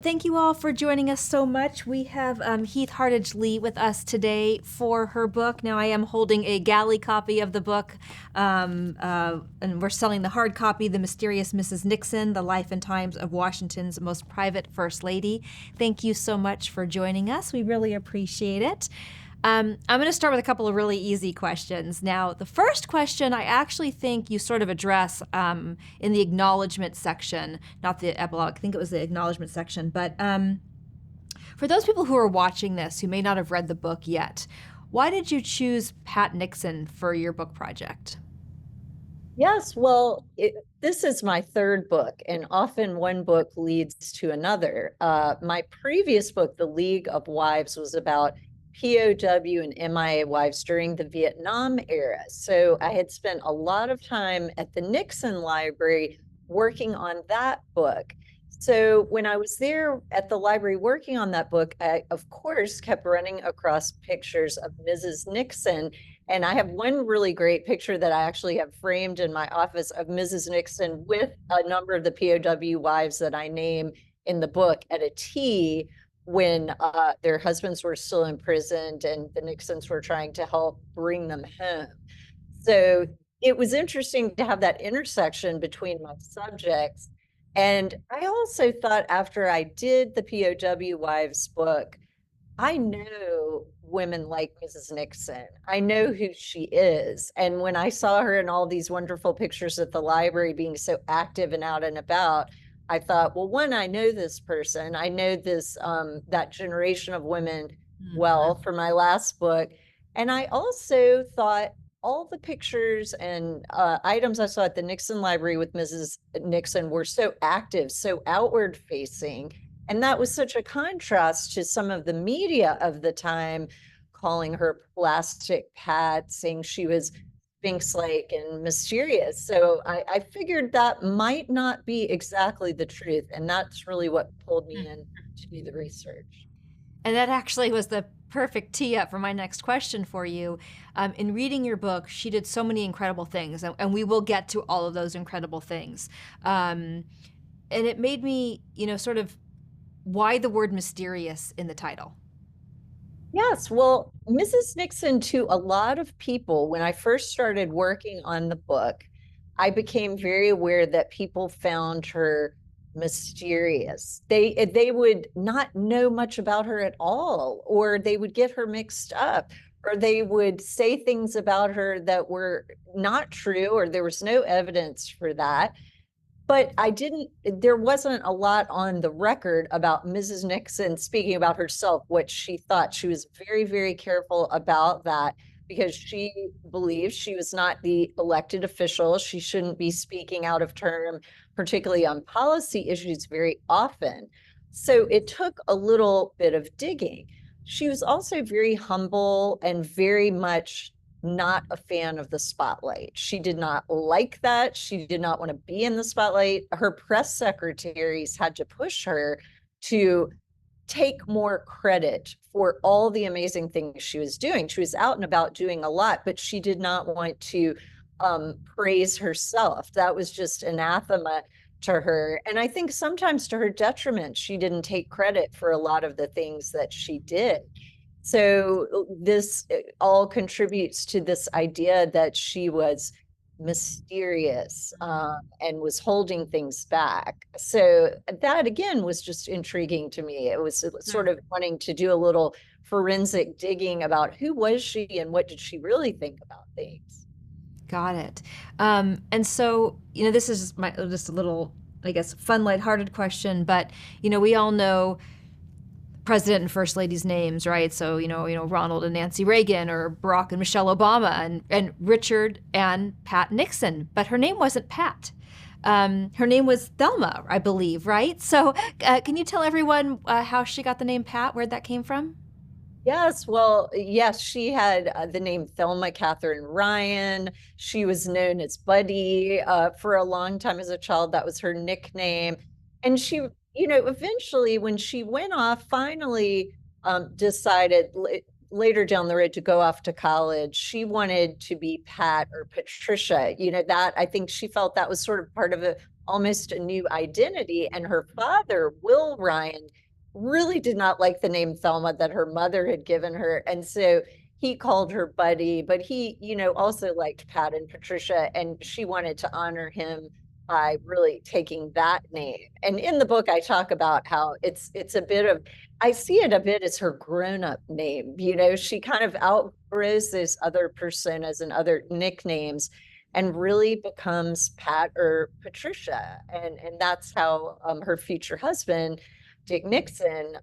Thank you all for joining us so much. We have Heath Hardage Lee with us today for her book. Now, I am holding a galley copy of the book, and we're selling the hard copy, The Mysterious Mrs. Nixon, The Life and Times of Washington's Most Private First Lady. Thank you so much for joining us. We really appreciate it. I'm going to start with a couple of really easy questions. Now, the first question I actually think you sort of address in the acknowledgement section, not the epilogue. I think it was the acknowledgement section. But for those people who are watching this who may not have read the book yet, why did you choose Pat Nixon for your book project? Yes, well, this is my third book, and often one book leads to another. My previous book, The League of Wives, was about POW and MIA wives during the Vietnam era. So I had spent a lot of time at the Nixon Library working on that book. So when I was there at the library working on that book, I, of course, kept running across pictures of Mrs. Nixon. And I have one really great picture that I actually have framed in my office of Mrs. Nixon with a number of the POW wives that I name in the book at a tea when their husbands were still imprisoned and the Nixons were trying to help bring them home. So it was interesting to have that intersection between my subjects. And I also thought after I did the POW Wives book, I know women like Mrs. Nixon. I know who she is. And when I saw her in all these wonderful pictures at the library being so active and out and about, I thought, well, one, I know this person. I know this that generation of women well for my last book. And I also thought all the pictures and items I saw at the Nixon Library with Mrs. Nixon were so active, so outward facing. And that was such a contrast to some of the media of the time calling her plastic Pat, saying she was Sphinx-like and mysterious. So I figured that might not be exactly the truth. And that's really what pulled me in to do the research. And that actually was the perfect tee up for my next question for you. In reading your book, she did so many incredible things, and we will get to all of those incredible things. And it made me, sort of why the word mysterious in the title? Yes, well, Mrs. Nixon, to a lot of people, when I first started working on the book, I became very aware that people found her mysterious. They would not know much about her at all, or they would get her mixed up, or they would say things about her that were not true, or there was no evidence for that. But there wasn't a lot on the record about Mrs. Nixon speaking about herself, what she thought. She was very, very careful about that because she believed she was not the elected official. She shouldn't be speaking out of term, particularly on policy issues very often. So it took a little bit of digging. She was also very humble and very much not a fan of the spotlight. She did not like that. She did not want to be in the spotlight. Her press secretaries had to push her to take more credit for all the amazing things she was doing. She was out and about doing a lot, but she did not want to praise herself. That was just anathema to her. And I think sometimes to her detriment, she didn't take credit for a lot of the things that she did. So this all contributes to this idea that she was mysterious and was holding things back. So that again was just intriguing to me. It was sort of wanting to do a little forensic digging about who was she and what did she really think about things. Got it. And so, this is just a little, I guess, fun, lighthearted question, but, we all know president and first lady's names, right? So, Ronald and Nancy Reagan, or Barack and Michelle Obama, and Richard and Pat Nixon. But her name wasn't Pat. Her name was Thelma, I believe, right? So can you tell everyone how she got the name Pat, where that came from? Yes, well, yes, she had the name Thelma Catherine Ryan. She was known as Buddy for a long time as a child. That was her nickname. And she, eventually when she went off, finally decided later down the road to go off to college, she wanted to be Pat or Patricia. That I think she felt that was sort of part of almost a new identity. And her father, Will Ryan, really did not like the name Thelma that her mother had given her. And so he called her Buddy, but he, also liked Pat and Patricia, and she wanted to honor him by really taking that name. And in the book, I talk about how it's a bit of, I see it a bit as her grown-up name. She kind of outgrows those other personas and other nicknames and really becomes Pat or Patricia. And that's how her future husband, Dick Nixon,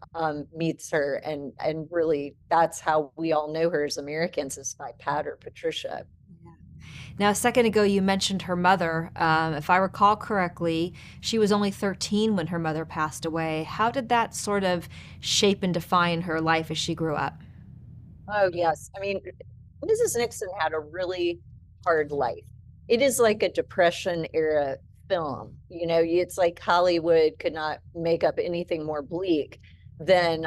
meets her. And really, that's how we all know her as Americans, is by Pat or Patricia. Now, a second ago, you mentioned her mother. If I recall correctly, she was only 13 when her mother passed away. How did that sort of shape and define her life as she grew up? Oh, yes. I mean, Mrs. Nixon had a really hard life. It is like a Depression era film. It's like Hollywood could not make up anything more bleak than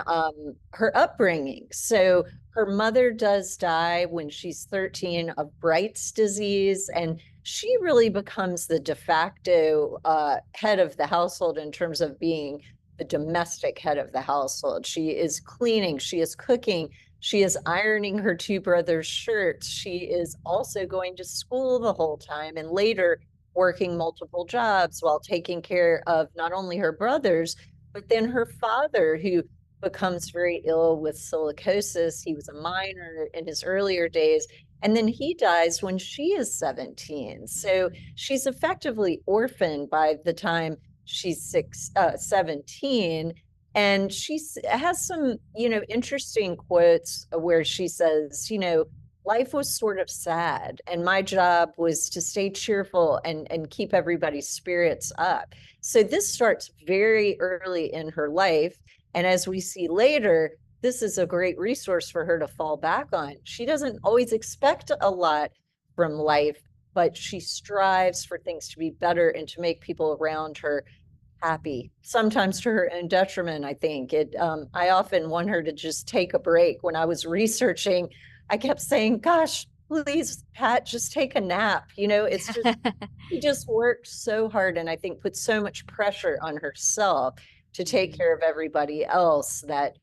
her upbringing. So her mother does die when she's 13 of Bright's disease, and she really becomes the de facto head of the household in terms of being the domestic head of the household. She is cleaning, she is cooking, she is ironing her two brothers' shirts. She is also going to school the whole time, and later working multiple jobs while taking care of not only her brothers, but then her father, who becomes very ill with silicosis. He was a miner in his earlier days, and then he dies when she is 17. So she's effectively orphaned by the time she's 17. And she has some, interesting quotes where she says, life was sort of sad, and my job was to stay cheerful and keep everybody's spirits up. So this starts very early in her life. And as we see later, this is a great resource for her to fall back on. She doesn't always expect a lot from life, but she strives for things to be better and to make people around her happy, sometimes to her own detriment. I think I often want her to just take a break. When I was researching, I kept saying, gosh, please, Pat, just take a nap. It's just, she just worked so hard, and I think put so much pressure on herself to take care of everybody else that,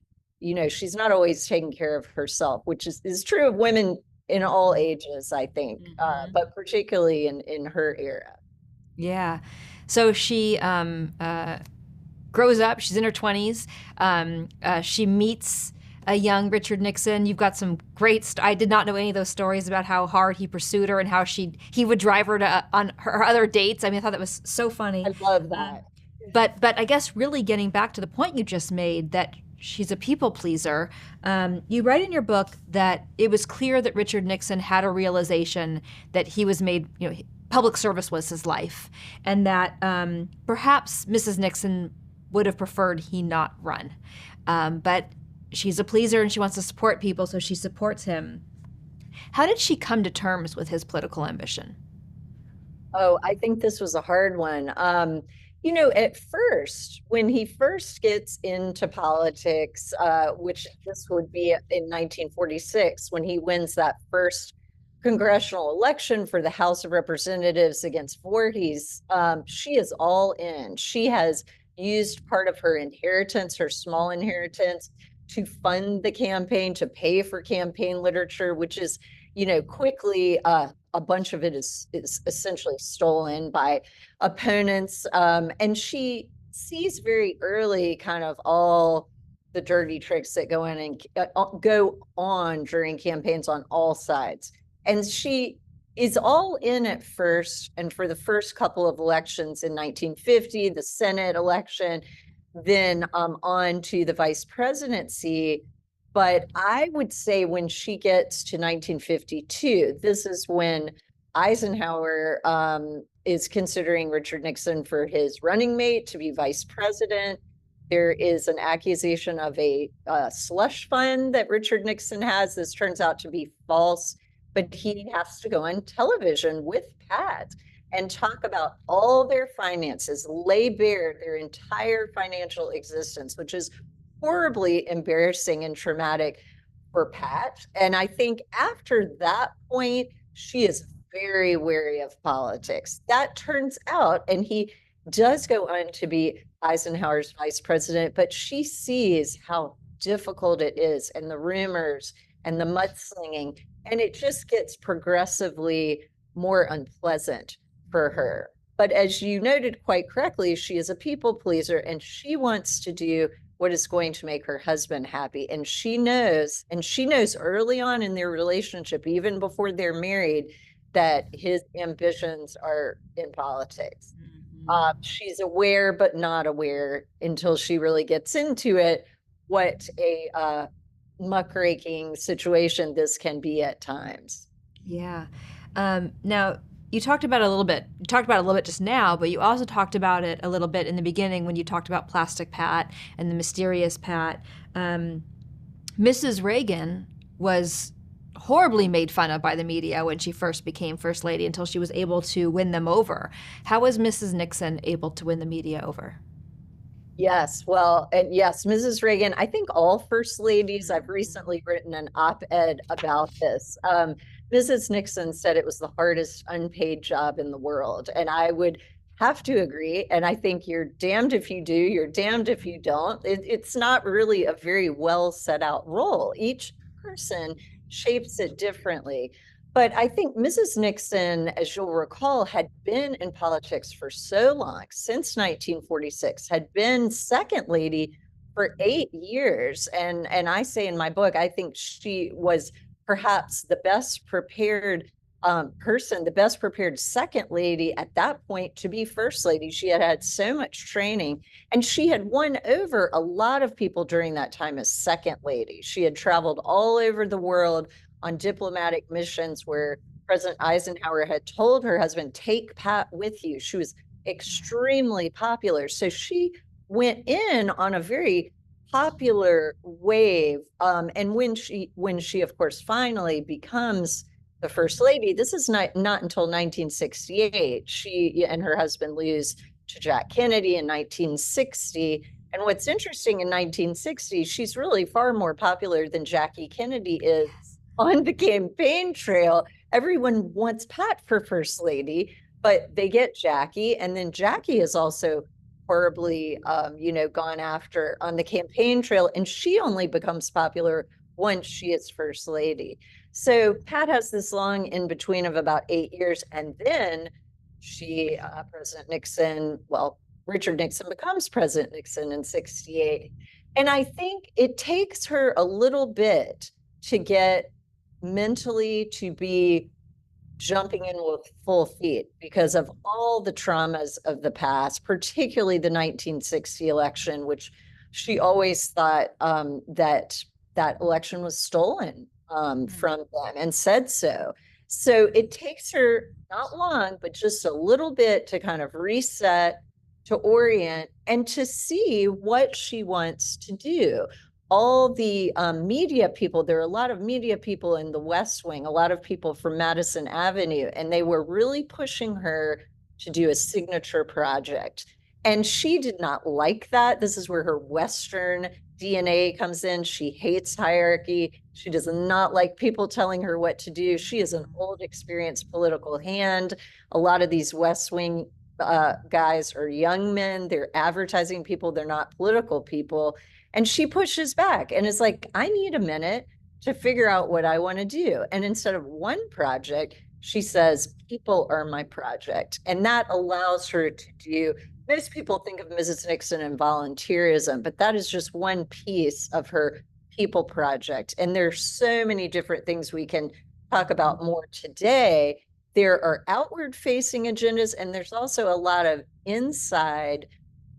she's not always taking care of herself, which is true of women in all ages, I think, but particularly in her era. Yeah. So she grows up, she's in her 20s. She meets a young Richard Nixon. You've got some great, I did not know any of those stories about how hard he pursued her and how he would drive her to on her other dates. I mean, I thought that was so funny. I love that. But I guess really getting back to the point you just made, that she's a people pleaser. You write in your book that it was clear that Richard Nixon had a realization that he was made, public service was his life, and that perhaps Mrs. Nixon would have preferred he not run. But she's a pleaser and she wants to support people, so she supports him. How did she come to terms with his political ambition? Oh, I think this was a hard one. At first, when he first gets into politics, which this would be in 1946, when he wins that first congressional election for the House of Representatives against Voorhees, she is all in. She has used part of her inheritance, her small inheritance, to fund the campaign, to pay for campaign literature, which is, quickly a bunch of it is essentially stolen by opponents. And she sees very early kind of all the dirty tricks that go in and go on during campaigns on all sides. And she is all in at first. And for the first couple of elections in 1950, the Senate election, then on to the vice presidency. But I would say when she gets to 1952, this is when Eisenhower is considering Richard Nixon for his running mate to be vice president. There is an accusation of a slush fund that Richard Nixon has. This turns out to be false, but he has to go on television with Pat and talk about all their finances, lay bare their entire financial existence, which is horribly embarrassing and traumatic for Pat. And I think after that point, she is very wary of politics. That turns out, and he does go on to be Eisenhower's vice president, but she sees how difficult it is and the rumors and the mudslinging, and it just gets progressively more unpleasant for her. But as you noted quite correctly, she is a people pleaser and she wants to do what is going to make her husband happy. And she knows early on in their relationship, even before they're married, that his ambitions are in politics. She's aware, but not aware until she really gets into it, what a muckraking situation this can be at times. Yeah. Now, you talked about it a little bit just now, but you also talked about it a little bit in the beginning when you talked about Plastic Pat and the mysterious Pat. Mrs. Reagan was horribly made fun of by the media when she first became First Lady until she was able to win them over. How was Mrs. Nixon able to win the media over? Yes, well, and yes, Mrs. Reagan, I think all First Ladies, I've recently written an op-ed about this. Mrs. Nixon said it was the hardest unpaid job in the world. And I would have to agree. And I think you're damned if you do, you're damned if you don't. It's not really a very well set out role. Each person shapes it differently. But I think Mrs. Nixon, as you'll recall, had been in politics for so long, since 1946, had been second lady for 8 years. And I say in my book, I think she was perhaps the best prepared person, the best prepared second lady at that point to be first lady. She had had so much training and she had won over a lot of people during that time as second lady. She had traveled all over the world on diplomatic missions where President Eisenhower had told her husband, take Pat with you. She was extremely popular. So she went in on a very popular wave. And when she of course finally becomes the first lady, this is not until 1968. She and her husband lose to Jack Kennedy in 1960. And what's interesting, in 1960, she's really far more popular than Jackie Kennedy is on the campaign trail. Everyone wants Pat for first lady, but they get Jackie. And then Jackie is also horribly, gone after on the campaign trail. And she only becomes popular once she is first lady. So Pat has this long in between of about 8 years. And then President Nixon, Richard Nixon becomes President Nixon in 68. And I think it takes her a little bit to get mentally to be jumping in with full feet because of all the traumas of the past, particularly the 1960 election, which she always thought that election was stolen from them and said so. So it takes her not long, but just a little bit to kind of reset, to orient, and to see what she wants to do. All the media people, there are a lot of media people in the West Wing, a lot of people from Madison Avenue, and they were really pushing her to do a signature project. And she did not like that. This is where her Western DNA comes in. She hates hierarchy. She does not like people telling her what to do. She is an old, experienced political hand. A lot of these West Wing guys are young men. They're advertising people. They're not political people. And she pushes back and is like, I need a minute to figure out what I want to do. And instead of one project, she says, people are my project. And that allows her to do, most people think of Mrs. Nixon and volunteerism, but that is just one piece of her people project. And there's so many different things we can talk about more today. There are outward facing agendas, and there's also a lot of inside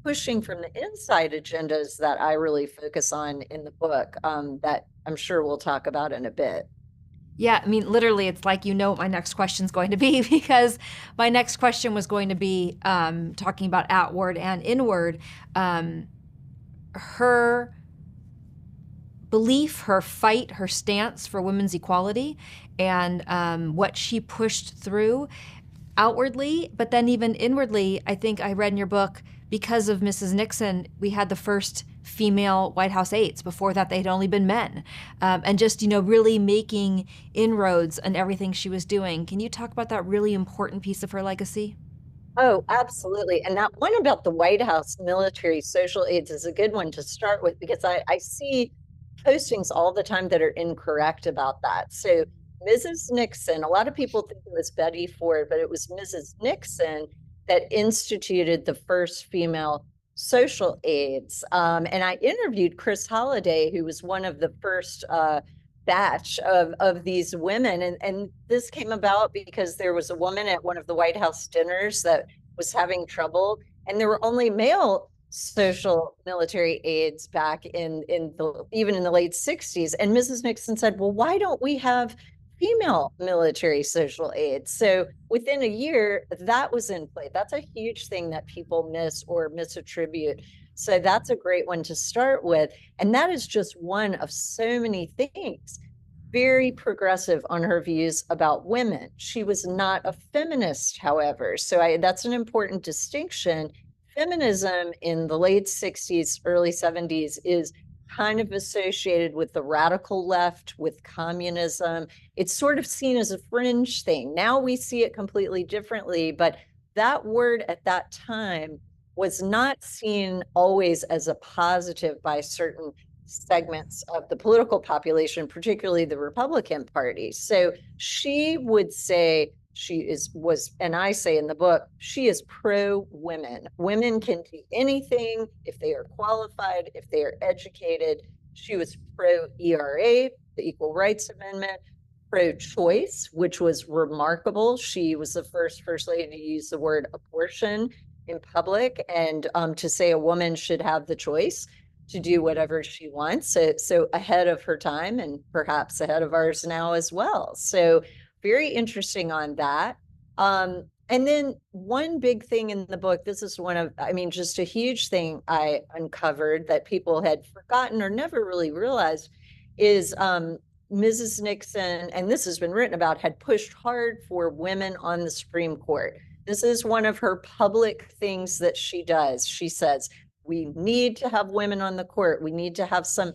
pushing from the inside agendas that I really focus on in the book that I'm sure we'll talk about in a bit. Yeah, I mean, literally, it's like what my next question is going to be, because my next question was going to be talking about outward and inward. Her belief, her fight, her stance for women's equality, and what she pushed through outwardly, but then even inwardly. I think I read in your book, because of Mrs. Nixon, we had the first female White House aides. Before that, they'd only been men. And just, really making inroads on everything she was doing. Can you talk about that really important piece of her legacy? Oh, absolutely. And that one about the White House military social aids is a good one to start with because I see postings all the time that are incorrect about that. So Mrs. Nixon, a lot of people think it was Betty Ford, but it was Mrs. Nixon that instituted the first female social aids. And I interviewed Chris Holliday, who was one of the first batch of these women. And this came about because there was a woman at one of the White House dinners that was having trouble, and there were only male social military aides back in the even in the late 60s. And Mrs. Nixon said, well, why don't we have female military social aides? So within a year, that was in play. That's a huge thing that people miss or misattribute. So that's a great one to start with. And that is just one of so many things. Very progressive on her views about women. She was not a feminist, however. So that's an important distinction. Feminism in the late 60s, early 70s is kind of associated with the radical left, with communism. It's sort of seen as a fringe thing. Now we see it completely differently, but that word at that time was not seen always as a positive by certain segments of the political population, particularly the Republican Party. So she would say and I say in the book, she is pro women. Women can do anything if they are qualified, if they are educated. She was pro ERA, the Equal Rights Amendment, pro choice, which was remarkable. She was the first lady to use the word abortion in public, and to say a woman should have the choice to do whatever she wants. So ahead of her time, and perhaps ahead of ours now as well. So very interesting on that. And then one big thing in the book, this is one of, I mean, just a huge thing I uncovered that people had forgotten or never really realized is Mrs. Nixon, and this has been written about, had pushed hard for women on the Supreme Court. This is one of her public things that she does. She says, we need to have women on the court. We need to have some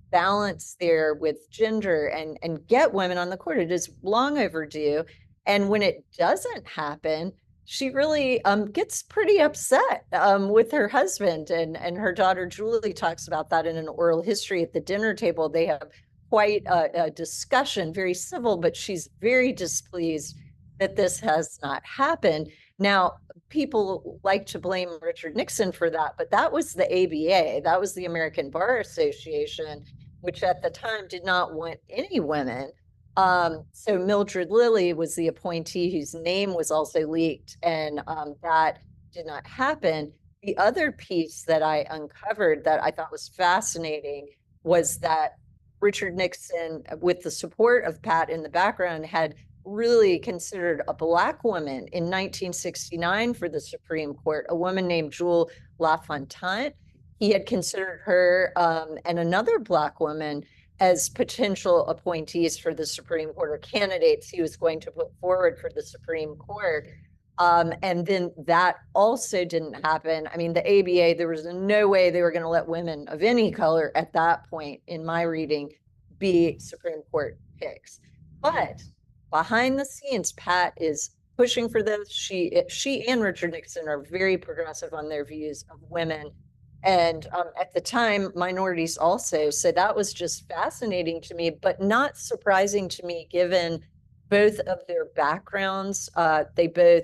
balance there with gender and get women on the court. It is long overdue. And when it doesn't happen, she really gets pretty upset with her husband. And her daughter Julie talks about that in an oral history at the dinner table. They have quite a discussion, very civil, but she's very displeased that this has not happened. Now, people like to blame Richard Nixon for that, but that was the ABA, that was the American Bar Association, which at the time did not want any women. So Mildred Lilly was the appointee whose name was also leaked, and that did not happen. The other piece that I uncovered that I thought was fascinating was that Richard Nixon, with the support of Pat in the background, had really considered a Black woman in 1969 for the Supreme Court, a woman named Jewel LaFontaine. He had considered her and another Black woman as potential appointees for the Supreme Court, or candidates he was going to put forward for the Supreme Court. And then that also didn't happen. I mean, the ABA, there was no way they were going to let women of any color at that point, in my reading, be Supreme Court picks. But behind the scenes, Pat is pushing for this. She and Richard Nixon are very progressive on their views of women. And at the time, minorities also. So that was just fascinating to me, but not surprising to me, given both of their backgrounds. They both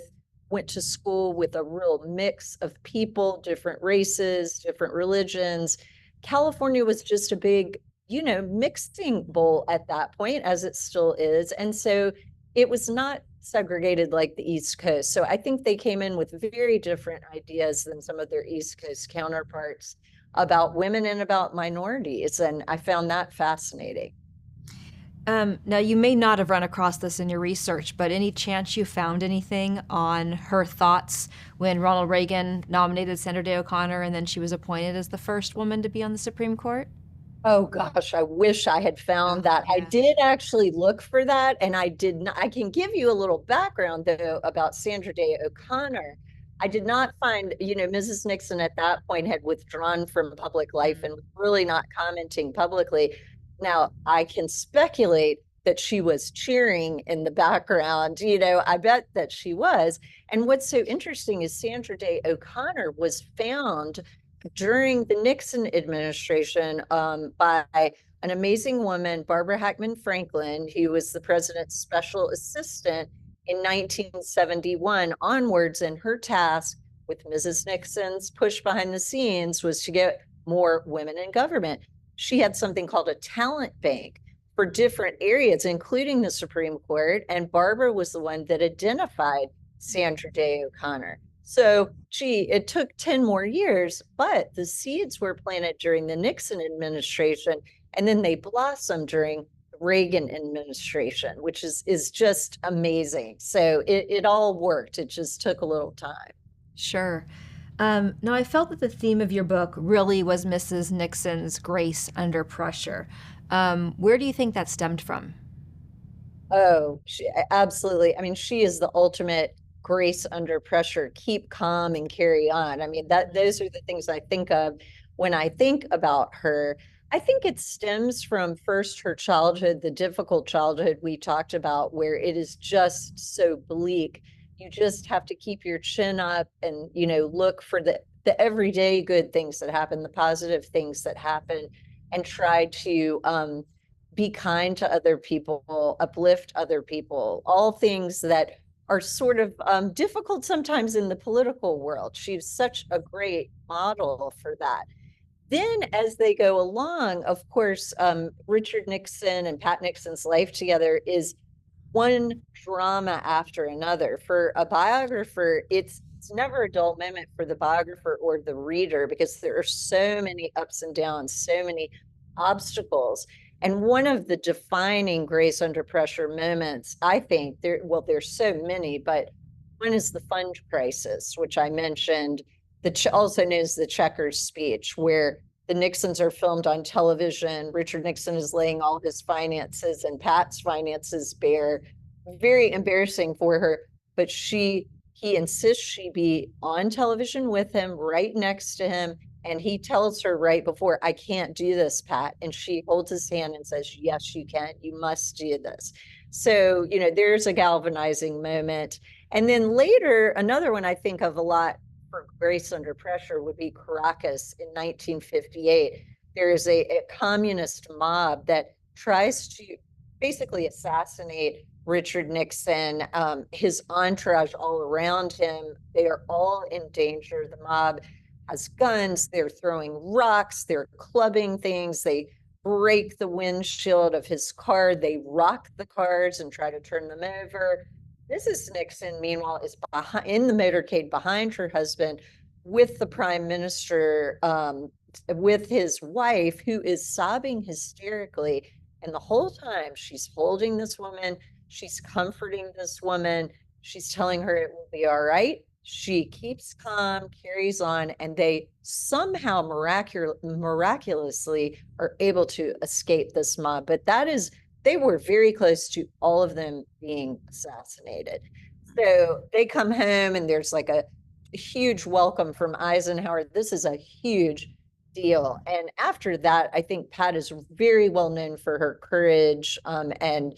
went to school with a real mix of people, different races, different religions. California was just a big, mixing bowl at that point, as it still is. And so it was not segregated like the East Coast. So I think they came in with very different ideas than some of their East Coast counterparts about women and about minorities. And I found that fascinating. Now, you may not have run across this in your research, but any chance you found anything on her thoughts when Ronald Reagan nominated Sandra Day O'Connor and then she was appointed as the first woman to be on the Supreme Court? Oh gosh, I wish I had found that. I did actually look for that, and I did not. I can give you a little background though about Sandra Day O'Connor. I did not find, Mrs. Nixon at that point had withdrawn from public life and was really not commenting publicly. Now, I can speculate that she was cheering in the background. I bet that she was. And what's so interesting is Sandra Day O'Connor was found during the Nixon administration by an amazing woman, Barbara Hackman Franklin, who was the president's special assistant in 1971 onwards. And her task with Mrs. Nixon's push behind the scenes was to get more women in government. She had something called a talent bank for different areas, including the Supreme Court. And Barbara was the one that identified Sandra Day O'Connor. So, it took 10 more years, but the seeds were planted during the Nixon administration, and then they blossomed during the Reagan administration, which is just amazing. So it all worked. It just took a little time. Sure. Now, I felt that the theme of your book really was Mrs. Nixon's grace under pressure. Where do you think that stemmed from? Oh, absolutely. I mean, she is the ultimate grace under pressure. Keep calm and carry on. I mean, those are the things I think of when I think about her. I think it stems from first her childhood, the difficult childhood we talked about, where it is just so bleak. You just have to keep your chin up and, look for the everyday good things that happen, the positive things that happen, and try to be kind to other people, uplift other people, all things that are sort of difficult sometimes in the political world. She's such a great model for that. Then as they go along, of course, Richard Nixon and Pat Nixon's life together is one drama after another. For a biographer, it's never a dull moment for the biographer or the reader, because there are so many ups and downs, so many obstacles. And one of the defining grace under pressure moments, I think, there's so many, but one is the fund crisis, which I mentioned, also known as the Checkers speech, where the Nixons are filmed on television. Richard Nixon is laying all his finances and Pat's finances bare. Very embarrassing for her, but he insists she be on television with him, right next to him. And he tells her right before, I can't do this, Pat. And she holds his hand and says, yes, you can. You must do this. So, there's a galvanizing moment. And then later, another one I think of a lot for grace under pressure would be Caracas in 1958. There is a communist mob that tries to basically assassinate Richard Nixon, his entourage all around him. They are all in danger. The mob has guns, they're throwing rocks, they're clubbing things, they break the windshield of his car, they rock the cars and try to turn them over. Mrs. Nixon, meanwhile, is in the motorcade behind her husband with the prime minister, with his wife, who is sobbing hysterically. And the whole time she's holding this woman, she's comforting this woman, she's telling her it will be all right. She keeps calm, carries on, and they somehow miraculously are able to escape this mob. But they were very close to all of them being assassinated. So they come home and there's like a huge welcome from Eisenhower. This is a huge deal. And after that, I think Pat is very well known for her courage and,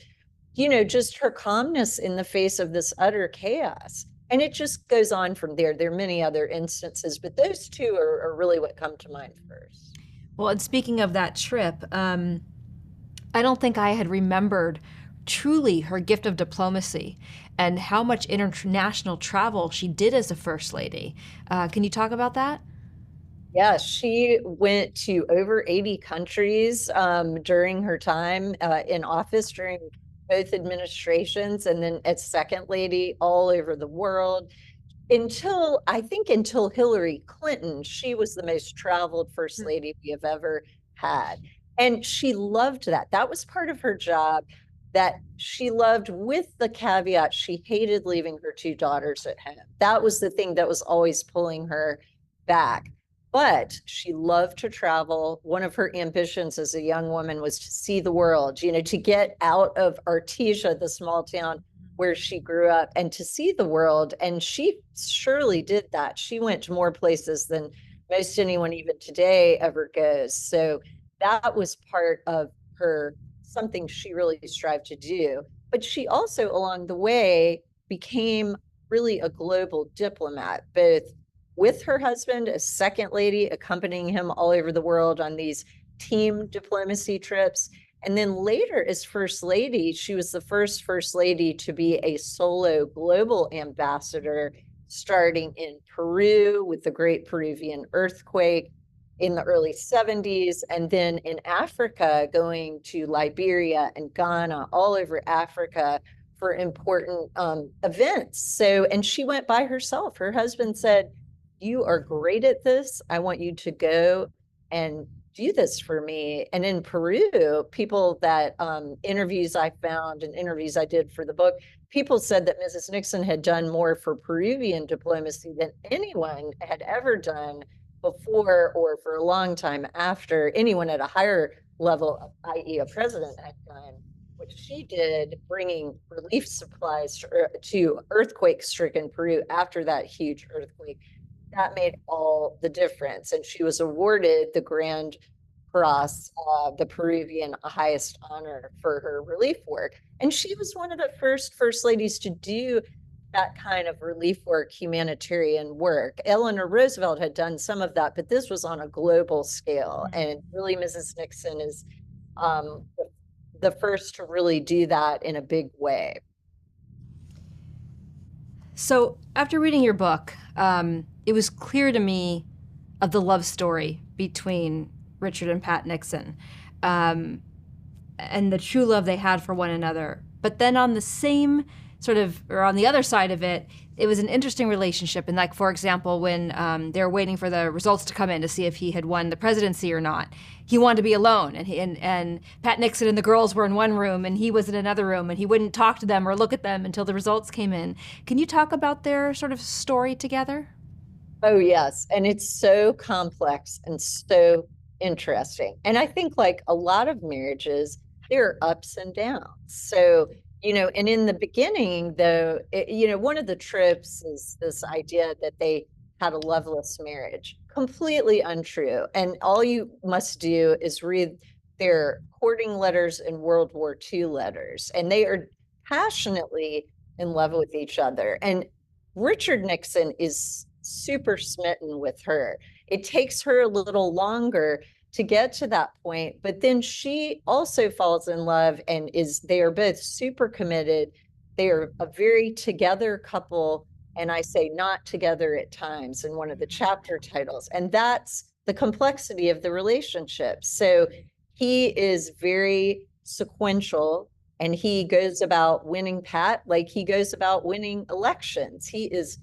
just her calmness in the face of this utter chaos. And it just goes on from there. There are many other instances, but those two are really what come to mind first. Well, and speaking of that trip, I don't think I had remembered truly her gift of diplomacy and how much international travel she did as a first lady. Can you talk about that? Yeah, she went to over 80 countries during her time in office during both administrations, and then as second lady all over the world. Until Hillary Clinton, she was the most traveled first lady we have ever had. And she loved that. That was part of her job that she loved, with the caveat she hated leaving her two daughters at home. That was the thing that was always pulling her back. But she loved to travel. One of her ambitions as a young woman was to see the world, to get out of Artesia, the small town where she grew up, and to see the world. And she surely did that. She went to more places than most anyone even today ever goes. So that was part of her something she really strived to do. But she also, along the way, became really a global diplomat, both with her husband, a second lady, accompanying him all over the world on these team diplomacy trips. And then later, as First Lady, she was the first Lady to be a solo global ambassador, starting in Peru with the Great Peruvian Earthquake in the early 70s, and then in Africa, going to Liberia and Ghana, all over Africa for important events. So, and she went by herself. Her husband said, "You are great at this. I want you to go and do this for me." And in Peru, people that interviews I found and interviews I did for the book, people said that Mrs. Nixon had done more for Peruvian diplomacy than anyone had ever done before or for a long time after anyone at a higher level, i.e. a president, had done. What she did, bringing relief supplies to earthquake-stricken Peru after that huge earthquake, that made all the difference. And she was awarded the Grand Cross, the Peruvian highest honor, for her relief work. And she was one of the first ladies to do that kind of relief work, humanitarian work. Eleanor Roosevelt had done some of that, but this was on a global scale. And really, Mrs. Nixon is the first to really do that in a big way. So after reading your book, it was clear to me of the love story between Richard and Pat Nixon, and the true love they had for one another. But then on the same sort of, or on the other side of it, it was an interesting relationship. And like, for example, when they were waiting for the results to come in to see if he had won the presidency or not, he wanted to be alone. And Pat Nixon and the girls were in one room and he was in another room, and he wouldn't talk to them or look at them until the results came in. Can you talk about their sort of story together? Oh, yes. And it's so complex and so interesting. And I think, like a lot of marriages, there are ups and downs. So, and in the beginning, though, one of the tropes is this idea that they had a loveless marriage. Completely untrue. And all you must do is read their courting letters and World War II letters, and they are passionately in love with each other. And Richard Nixon is super smitten with her. It takes her a little longer to get to that point, but then she also falls in love, and they are both super committed. They are a very together couple, and I say not together at times in one of the chapter titles. And that's the complexity of the relationship. So he is very sequential, and he goes about winning Pat like he goes about winning elections. He is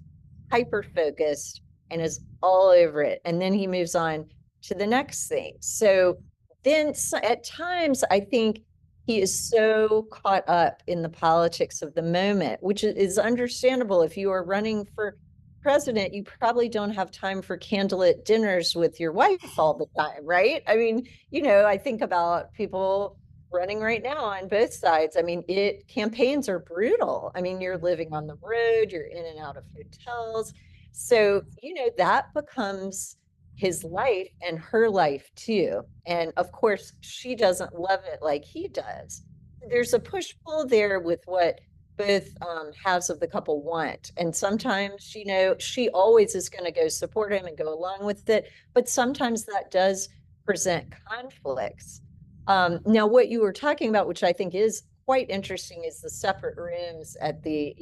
hyper focused and is all over it. And then he moves on to the next thing. So then at times, I think he is so caught up in the politics of the moment, which is understandable. If you are running for president, you probably don't have time for candlelit dinners with your wife all the time, right? I mean, I think about people running right now on both sides. I mean, campaigns are brutal. I mean, you're living on the road, you're in and out of hotels. So, that becomes his life and her life too. And of course, she doesn't love it like he does. There's a push-pull there with what both halves of the couple want. And sometimes, she always is going to go support him and go along with it. But sometimes that does present conflicts. Now, what you were talking about, which I think is quite interesting, is the separate rooms at the,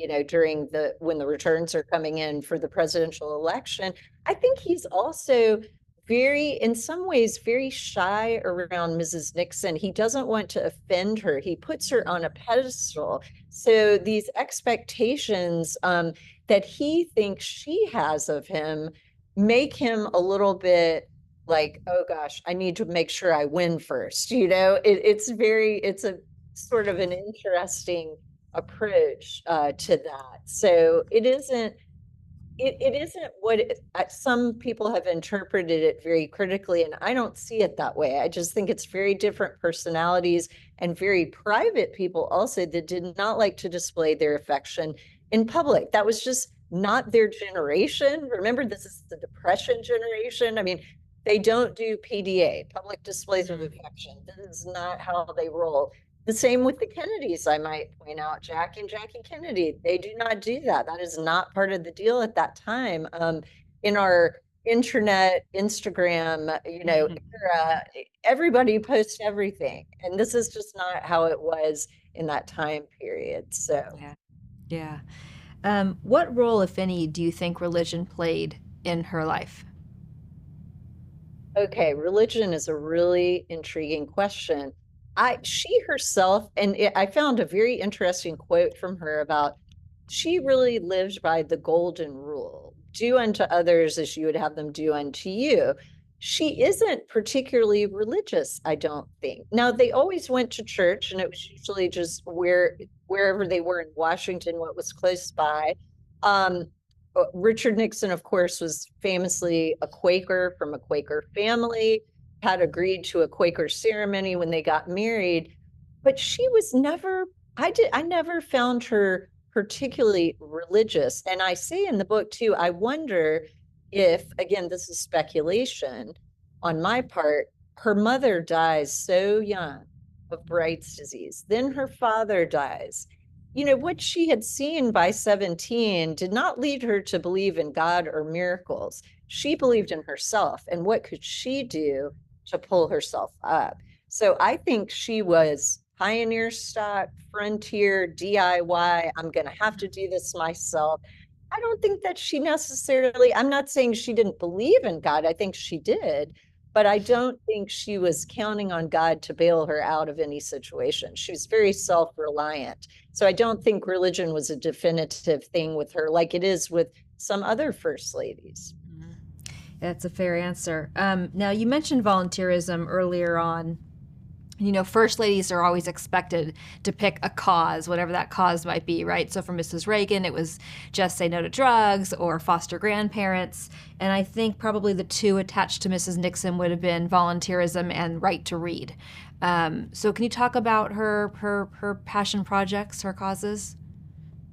when the returns are coming in for the presidential election. I think he's also in some ways, very shy around Mrs. Nixon. He doesn't want to offend her. He puts her on a pedestal. So these expectations that he thinks she has of him make him a little bit like, oh gosh, I need to make sure I win first. It's a sort of an interesting approach to that. So it isn't what some people have interpreted it very critically, and I don't see it that way. I just think it's very different personalities and very private people also that did not like to display their affection in public. That was just not their generation. Remember, this is the Depression generation. I mean, they don't do PDA, public displays of affection. This is not how they roll. The same with the Kennedys, I might point out, Jackie and Jackie Kennedy. They do not do that. That is not part of the deal at that time. In our internet, Instagram, era, everybody posts everything. And this is just not how it was in that time period. So, Yeah. Yeah. What role, if any, do you think religion played in her life? okay, religion is a really intriguing question. She herself, and I found a very interesting quote from her about she really lived by the golden rule: do unto others as you would have them do unto you. She isn't particularly religious, I don't think. Now, they always went to church, and it was usually just wherever they were in Washington, what was close by. Um, Richard Nixon, of course, was famously a Quaker from a Quaker family, had agreed to a Quaker ceremony when they got married, but she was never, I never found her particularly religious. And I say in the book too, I wonder if, again, this is speculation on my part, her mother dies so young of Bright's disease. Then her father dies. What she had seen by 17 did not lead her to believe in God or miracles. She believed in herself and what could she do to pull herself up. So I think she was pioneer stock, frontier, DIY. I'm going to have to do this myself. I don't think that she necessarily, I'm not saying she didn't believe in God. I think she did, but I don't think she was counting on God to bail her out of any situation. She was very self-reliant. So I don't think religion was a definitive thing with her like it is with some other first ladies. That's a fair answer. Now, you mentioned volunteerism earlier on. First ladies are always expected to pick a cause, whatever that cause might be, right? So for Mrs. Reagan, it was just say no to drugs or foster grandparents. And I think probably the two attached to Mrs. Nixon would have been volunteerism and right to read. So can you talk about her passion projects, her causes?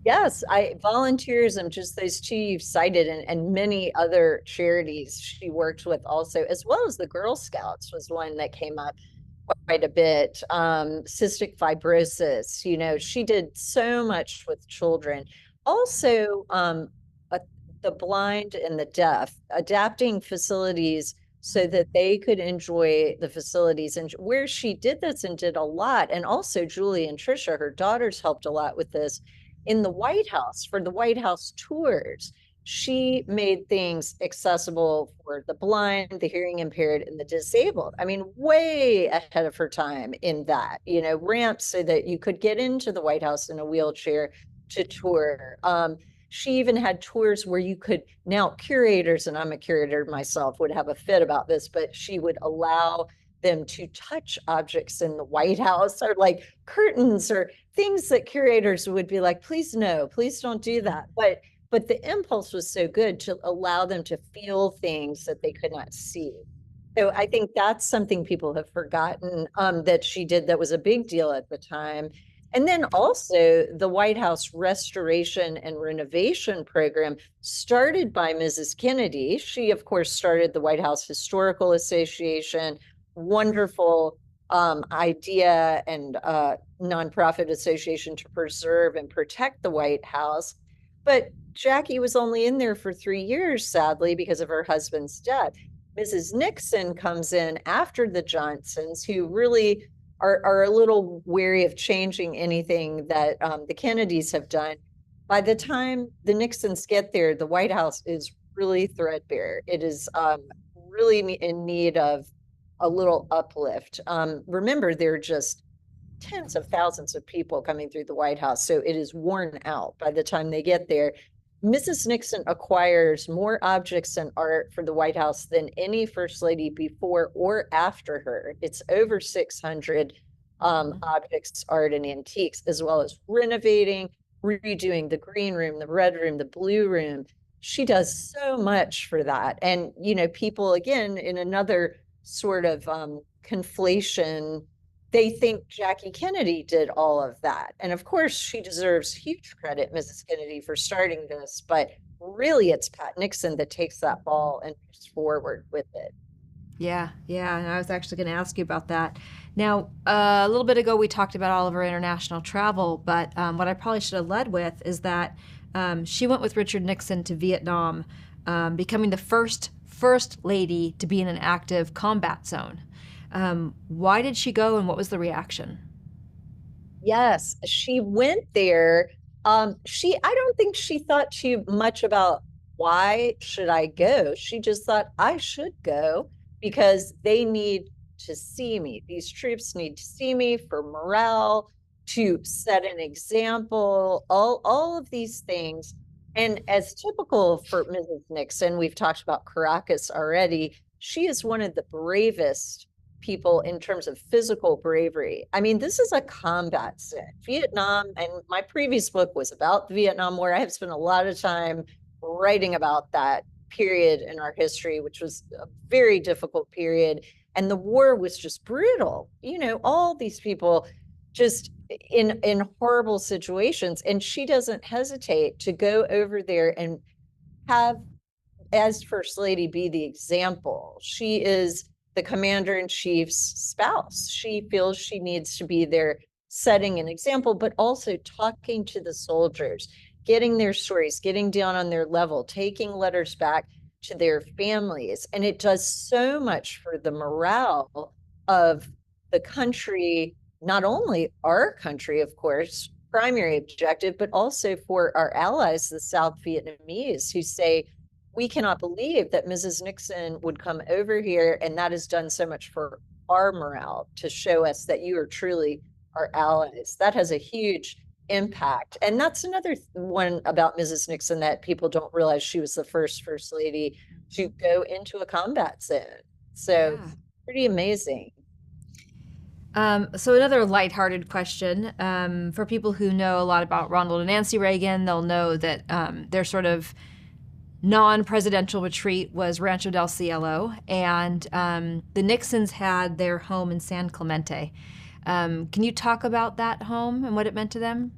Yes, I volunteerism, just those two you've cited, and many other charities she worked with also, as well as the Girl Scouts was one that came up quite a bit. Cystic fibrosis, she did so much with children. Also, uh, the blind and the deaf, adapting facilities so that they could enjoy the facilities. And where she did this and did a lot, and also Julie and Trisha, her daughters, helped a lot with this in the White House for the White House tours. She made things accessible for the blind, the hearing impaired, and the disabled. I mean, way ahead of her time in that, ramps so that you could get into the White House in a wheelchair to tour. She even had tours where you could, now curators, and I'm a curator myself, would have a fit about this, but she would allow them to touch objects in the White House, or like curtains or things that curators would be like, please no, please don't do that. But the impulse was so good to allow them to feel things that they could not see. So I think that's something people have forgotten, that she did that was a big deal at the time. And then also the White House Restoration and Renovation Program, started by Mrs. Kennedy. She, of course, started the White House Historical Association, wonderful idea and nonprofit association to preserve and protect the White House. But Jackie was only in there for 3 years, sadly, because of her husband's death. Mrs. Nixon comes in after the Johnsons, who really are a little wary of changing anything that the Kennedys have done. By the time the Nixons get there, the White House is really threadbare. It is really in need of a little uplift. Remember, there are just tens of thousands of people coming through the White House, so it is worn out by the time they get there. Mrs. Nixon acquires more objects and art for the White House than any first lady before or after her. It's over 600 objects, art, and antiques, as well as renovating, redoing the green room, the red room, the blue room. She does so much for that. And, people, again, in another sort of conflation, they think Jackie Kennedy did all of that. And of course, she deserves huge credit, Mrs. Kennedy, for starting this, but really it's Pat Nixon that takes that ball and moves forward with it. Yeah, yeah, and I was actually going to ask you about that. Now, a little bit ago, we talked about all of her international travel, but what I probably should have led with is that she went with Richard Nixon to Vietnam, becoming the first lady to be in an active combat zone. Why did she go, and what was the reaction? Yes, she went there. I don't think she thought too much about why should I go. She just thought I should go because they need to see me. These troops need to see me for morale, to set an example, all of these things. And as typical for Mrs. Nixon, we've talked about Caracas already. She is one of the bravest people in terms of physical bravery. I mean, this is a combat set. Vietnam, and my previous book was about the Vietnam War. I have spent a lot of time writing about that period in our history, which was a very difficult period. And the war was just brutal. You know, all these people just in horrible situations. And she doesn't hesitate to go over there and have, as First Lady, be the example. She is the commander in chief's spouse. She feels she needs to be there setting an example, but also talking to the soldiers, getting their stories, getting down on their level, taking letters back to their families. And it does so much for the morale of the country, not only our country, of course, primary objective, but also for our allies, the South Vietnamese, who say, we cannot believe that Mrs. Nixon would come over here, and that has done so much for our morale to show us that you are truly our allies. That has a huge impact. And that's another one about Mrs. Nixon that people don't realize. She was the first lady to go into a combat zone. So Yeah. pretty amazing. So another lighthearted question for people who know a lot about Ronald and Nancy Reagan, they'll know that their sort of non-presidential retreat was Rancho del Cielo, and the Nixons had their home in San Clemente. Can you talk about that home and what it meant to them?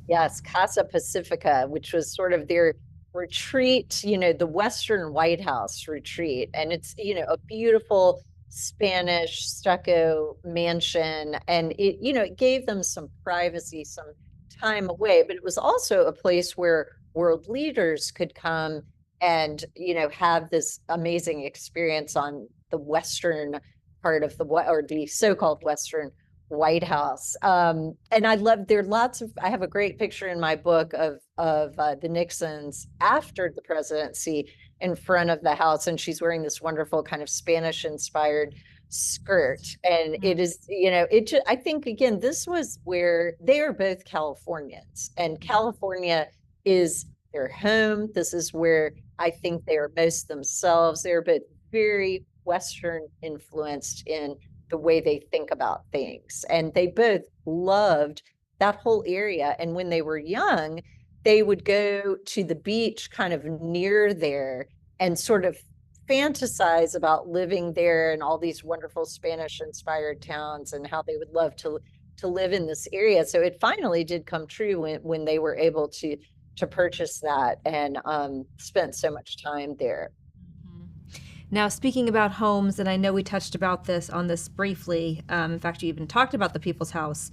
Yes, Casa Pacifica, which was sort of their retreat, you know, the Western White House retreat. And it's, you know, a beautiful Spanish stucco mansion. And it, you know, it gave them some privacy, some time away, but it was also a place where world leaders could come and, you know, have this amazing experience on the Western part of the, or the so-called Western White House. And I love, there are lots of, I have a great picture in my book of the Nixons after the presidency in front of the house, and she's wearing this wonderful kind of Spanish inspired skirt. And it is, you know, it just, I think again, this was where they are both Californians, and California is their home. This is where I think they are most themselves. They're both very Western influenced in the way they think about things. And they both loved that whole area. And when they were young, they would go to the beach kind of near there and sort of fantasize about living there and all these wonderful Spanish inspired towns and how they would love to live in this area. So it finally did come true when they were able to purchase that and spent so much time there. Now, speaking about homes, and I know we touched about this on this briefly. In fact, you even talked about the People's House.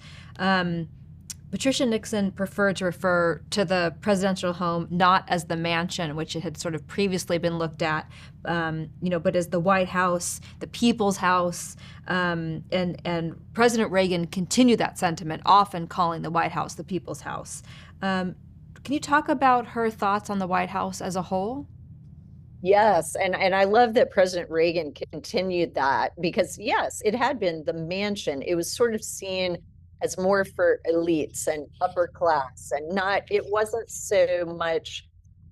Patricia Nixon preferred to refer to the presidential home not as the mansion, which it had sort of previously been looked at, but as the White House, the People's House, and President Reagan continued that sentiment, often calling the White House the People's House. Can you talk about her thoughts on the White House as a whole? Yes, and I love that President Reagan continued that because yes, it had been the mansion. It was sort of seen as more for elites and upper class, and not, it wasn't so much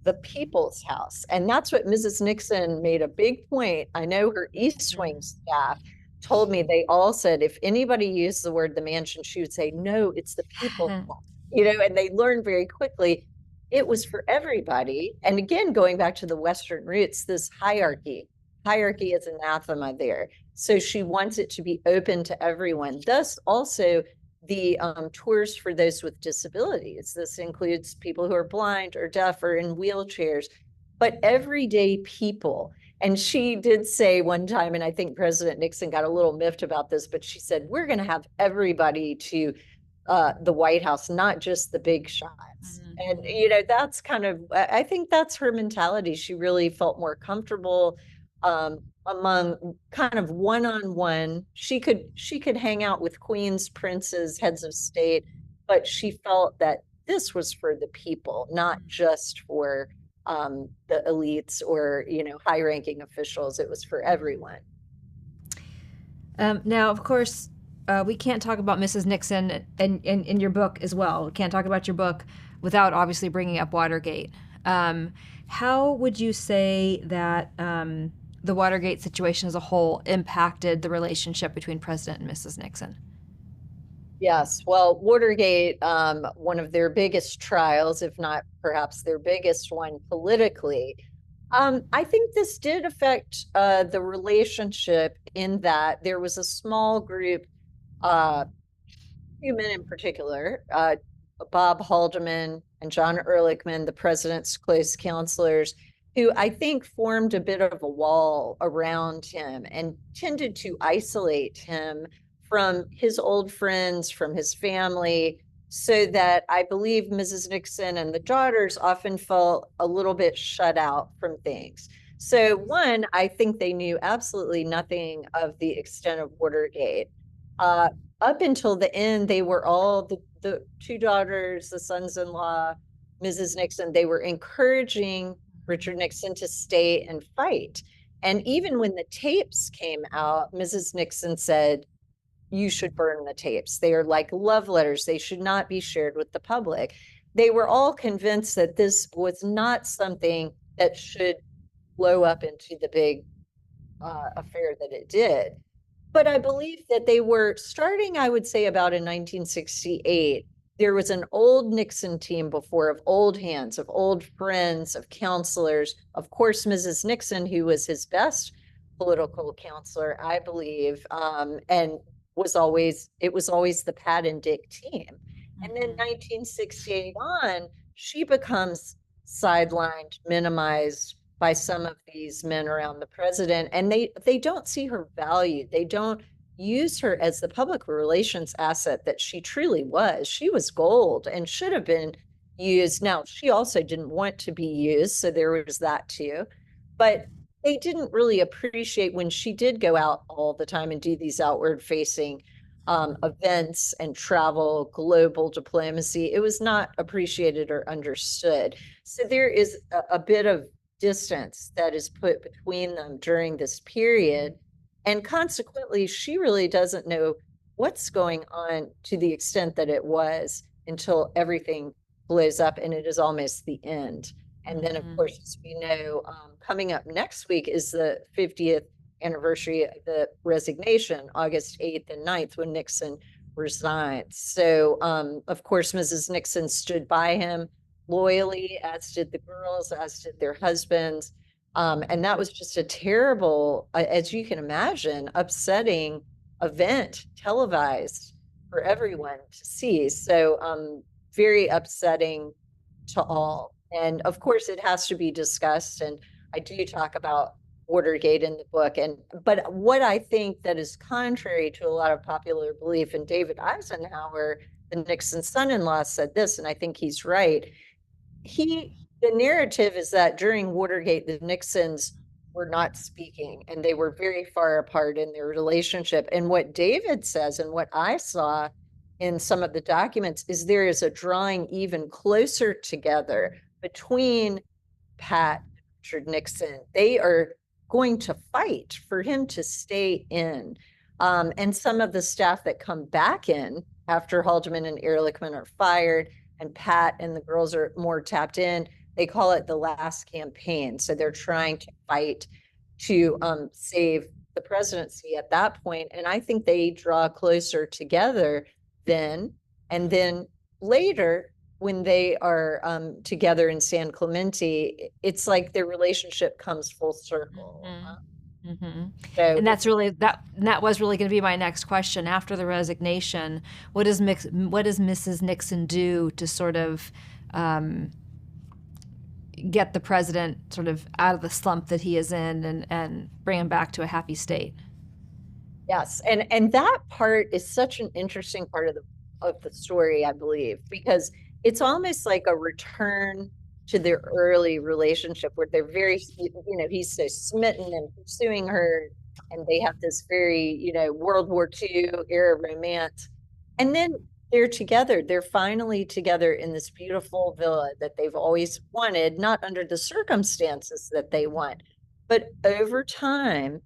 the people's house. And that's what Mrs. Nixon made a big point. I know her East Wing staff told me, they all said if anybody used the word the mansion, she would say, no, it's the people's house. You know, and they learned very quickly it was for everybody. And again, going back to the Western roots, this hierarchy is anathema there. So she wants it to be open to everyone. Thus, also the tours for those with disabilities. This includes people who are blind or deaf or in wheelchairs, but everyday people. And she did say one time, and I think President Nixon got a little miffed about this, but she said, we're going to have everybody to the White House, not just the big shots. And, that's kind of, I think that's her mentality. She really felt more comfortable among kind of one-on-one. She could hang out with queens, princes, heads of state, but she felt that this was for the people, not just for the elites or, high-ranking officials. It was for everyone. Now, of course, we can't talk about Mrs. Nixon in your book as well. We can't talk about your book without obviously bringing up Watergate. How would you say that the Watergate situation as a whole impacted the relationship between President and Mrs. Nixon? Yes, well, Watergate, one of their biggest trials, if not perhaps their biggest one politically. I think this did affect the relationship in that there was a small group, few men in particular, Bob Haldeman and John Ehrlichman, the president's close counselors, who I think formed a bit of a wall around him and tended to isolate him from his old friends, from his family, so that I believe Mrs. Nixon and the daughters often felt a little bit shut out from things. So one, I think they knew absolutely nothing of the extent of Watergate. Up until the end, they were all the two daughters, the sons-in-law, Mrs. Nixon, they were encouraging Richard Nixon to stay and fight. And even when the tapes came out, Mrs. Nixon said, you should burn the tapes. They are like love letters. They should not be shared with the public. They were all convinced that this was not something that should blow up into the big affair that it did. But I believe that they were starting, I would say, about in 1968. There was an old Nixon team before of old hands, of old friends, of counselors. Of course, Mrs. Nixon, who was his best political counselor, I believe, and it was always the Pat and Dick team. And then 1968 on, she becomes sidelined, minimized by some of these men around the president, and they don't see her value. They don't use her as the public relations asset that she truly was. She was gold and should have been used. Now, she also didn't want to be used, so there was that too. But they didn't really appreciate when she did go out all the time and do these outward facing events and travel, global diplomacy. It was not appreciated or understood. So there is a bit of distance that is put between them during this period. And consequently, she really doesn't know what's going on to the extent that it was until everything blows up and it is almost the end. And then, of course, as we know, coming up next week is the 50th anniversary of the resignation, August 8th and 9th, when Nixon resigned. So, of course, Mrs. Nixon stood by him loyally, as did the girls, as did their husbands. And that was just a terrible, as you can imagine, upsetting event, televised for everyone to see. So very upsetting to all. And of course, it has to be discussed. And I do talk about Watergate in the book. But what I think that is contrary to a lot of popular belief, and David Eisenhower, the Nixon son-in-law, said this, and I think he's right. The narrative is that during Watergate, the Nixons were not speaking and they were very far apart in their relationship. And what David says and what I saw in some of the documents is there is a drawing even closer together between Pat and Richard Nixon. They are going to fight for him to stay in. And some of the staff that come back in after Haldeman and Ehrlichman are fired and Pat and the girls are more tapped in, they call it the last campaign. So they're trying to fight to save the presidency at that point. And I think they draw closer together then. And then later, when they are together in San Clemente, it's like their relationship comes full circle. So, and that was really going to be my next question. After the resignation, what does Mrs. Nixon do to sort of get the president sort of out of the slump that he is in and bring him back to a happy state. Yes, and that part is such an interesting part of the story, I believe, because it's almost like a return to their early relationship where they're very, he's so smitten and pursuing her, and they have this very, World War II era romance. And then they're together. They're finally together in this beautiful villa that they've always wanted, not under the circumstances that they want. But over time,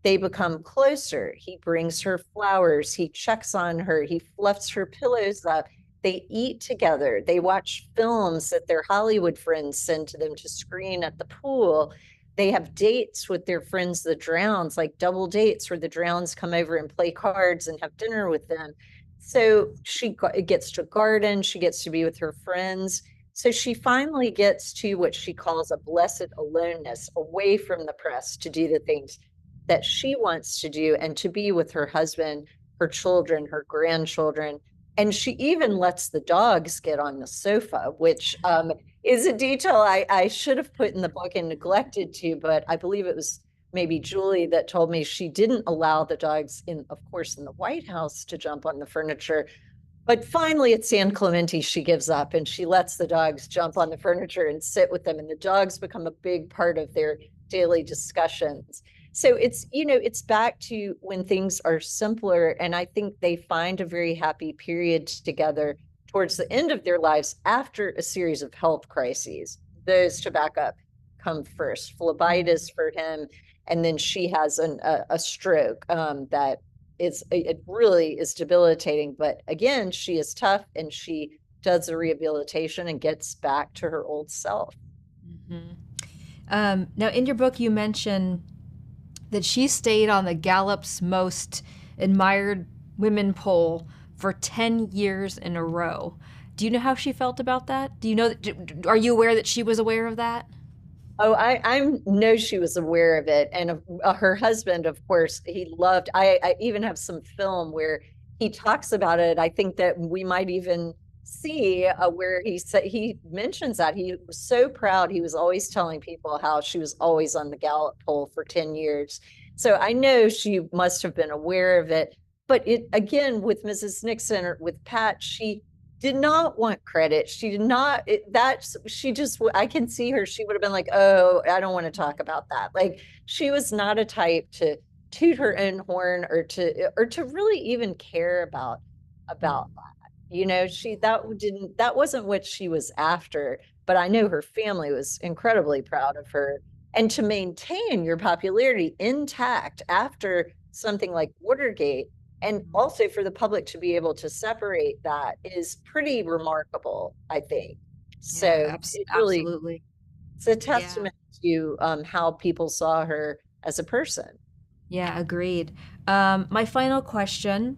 they become closer. He brings her flowers. He checks on her. He fluffs her pillows up. They eat together. They watch films that their Hollywood friends send to them to screen at the pool. They have dates with their friends, the Drowns, like double dates where the Drowns come over and play cards and have dinner with them. So she gets to garden. She gets to be with her friends. So she finally gets to what she calls a blessed aloneness, away from the press to do the things that she wants to do and to be with her husband, her children, her grandchildren. And she even lets the dogs get on the sofa, which is a detail I should have put in the book and neglected to, but I believe it was maybe Julie that told me she didn't allow the dogs of course, in the White House to jump on the furniture. But finally at San Clemente, she gives up and she lets the dogs jump on the furniture and sit with them. And the dogs become a big part of their daily discussions. So it's back to when things are simpler. And I think they find a very happy period together towards the end of their lives after a series of health crises. Those, to back up, come first. Phlebitis for him. And then she has a stroke that it really is debilitating. But again, she is tough and she does the rehabilitation and gets back to her old self. Mm-hmm. Now, in your book, you mention that she stayed on the Gallup's most admired women poll for 10 years in a row. Do you know how she felt about that? Do you know that, are you aware that she was aware of that? Oh, I know she was aware of it. And her husband, of course, he loved, I even have some film where he talks about it. I think that we might even see where he mentions that he was so proud. He was always telling people how she was always on the Gallup poll for 10 years. So I know she must have been aware of it. But it, again, with Mrs. Nixon or with Pat, she did not want credit. She did not, she just, I can see her, she would have been like, oh, I don't want to talk about that. Like, she was not a type to toot her own horn or to really even care about that. That wasn't what she was after, but I know her family was incredibly proud of her. And to maintain your popularity intact after something like Watergate, and also for the public to be able to separate that is pretty remarkable, I think. So Yeah, really, absolutely. it's a testament to how people saw her as a person. Yeah, agreed. My final question.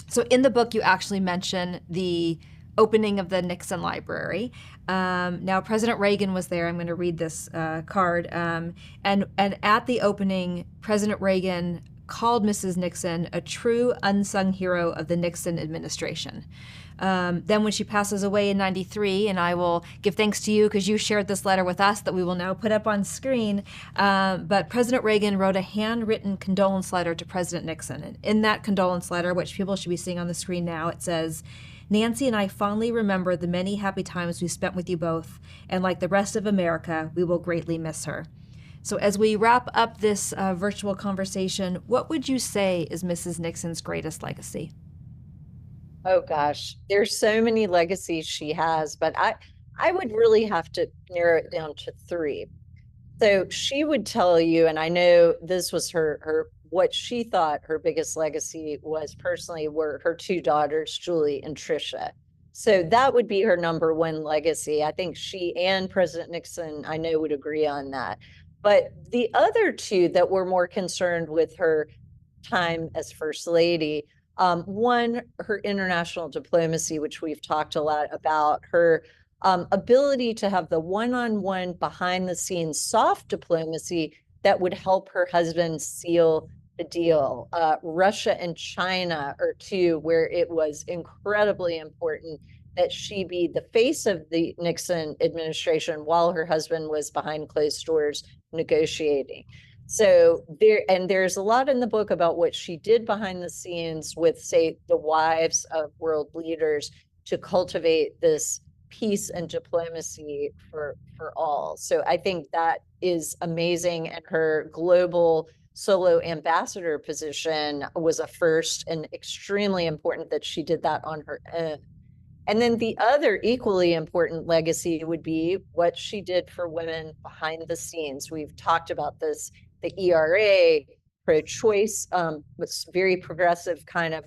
So in the book, you actually mention the opening of the Nixon Library. Now, President Reagan was there. I'm going to read this card. And at the opening, President Reagan called Mrs. Nixon a true unsung hero of the Nixon administration. Then when she passes away in 93, and I will give thanks to you because you shared this letter with us that we will now put up on screen, but President Reagan wrote a handwritten condolence letter to President Nixon. And in that condolence letter, which people should be seeing on the screen now, it says, "Nancy and I fondly remember the many happy times we spent with you both, and like the rest of America, we will greatly miss her." So as we wrap up this virtual conversation, what would you say is Mrs. Nixon's greatest legacy? Oh gosh, there's so many legacies she has, but I would really have to narrow it down to three. So she would tell you, and I know this was her what she thought her biggest legacy was personally were her two daughters, Julie and Tricia. So that would be her number one legacy. I think she and President Nixon, I know, would agree on that. But the other two that were more concerned with her time as First Lady, one, her international diplomacy, which we've talked a lot about, her ability to have the one-on-one behind-the-scenes soft diplomacy that would help her husband seal the deal. Russia and China are two where it was incredibly important that she be the face of the Nixon administration while her husband was behind closed doors negotiating. So there's a lot in the book about what she did behind the scenes with, say, the wives of world leaders to cultivate this peace and diplomacy for all. So I think that is amazing. And her global solo ambassador position was a first, and extremely important that she did that on her own. And then the other equally important legacy would be what she did for women behind the scenes. We've talked about this, the ERA, pro-choice, was very progressive kind of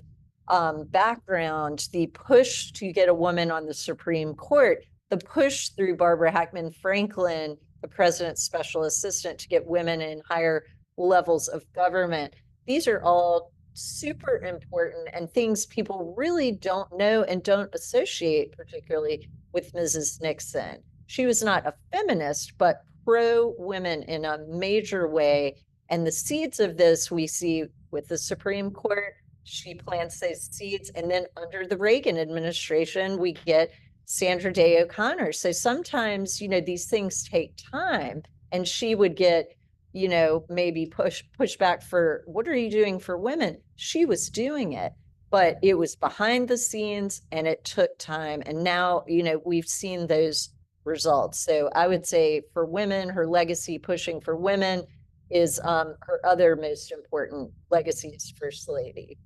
background, the push to get a woman on the Supreme Court, the push through Barbara Hackman Franklin, the president's special assistant, to get women in higher levels of government. These are all super important and things people really don't know and don't associate particularly with Mrs. Nixon. She was not a feminist, but pro-women in a major way. And the seeds of this we see with the Supreme Court. She plants those seeds. And then under the Reagan administration, we get Sandra Day O'Connor. So sometimes, these things take time. And she would get, maybe push back for, what are you doing for women? She was doing it, but it was behind the scenes and it took time. And now, we've seen those results. So I would say for women, her legacy pushing for women is her other most important legacy as First Lady.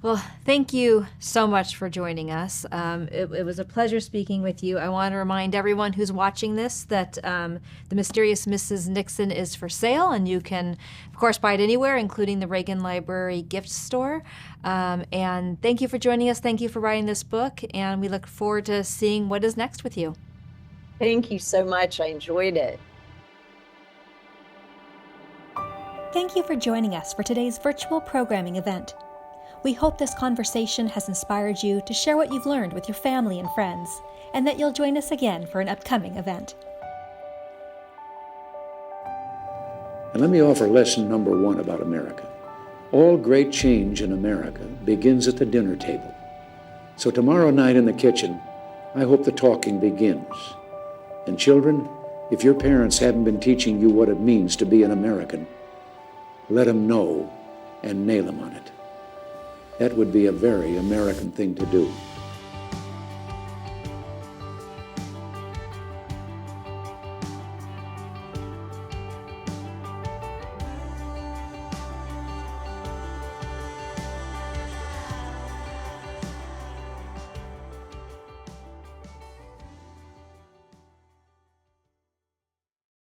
Well, thank you so much for joining us. It was a pleasure speaking with you. I want to remind everyone who's watching this that The Mysterious Mrs. Nixon is for sale, and you can, of course, buy it anywhere, including the Reagan Library gift store. And thank you for joining us. Thank you for writing this book, and we look forward to seeing what is next with you. Thank you so much. I enjoyed it. Thank you for joining us for today's virtual programming event. We hope this conversation has inspired you to share what you've learned with your family and friends, and that you'll join us again for an upcoming event. And let me offer lesson number 1 about America. All great change in America begins at the dinner table. So tomorrow night in the kitchen, I hope the talking begins. And children, if your parents haven't been teaching you what it means to be an American, let them know and nail them on it. That would be a very American thing to do.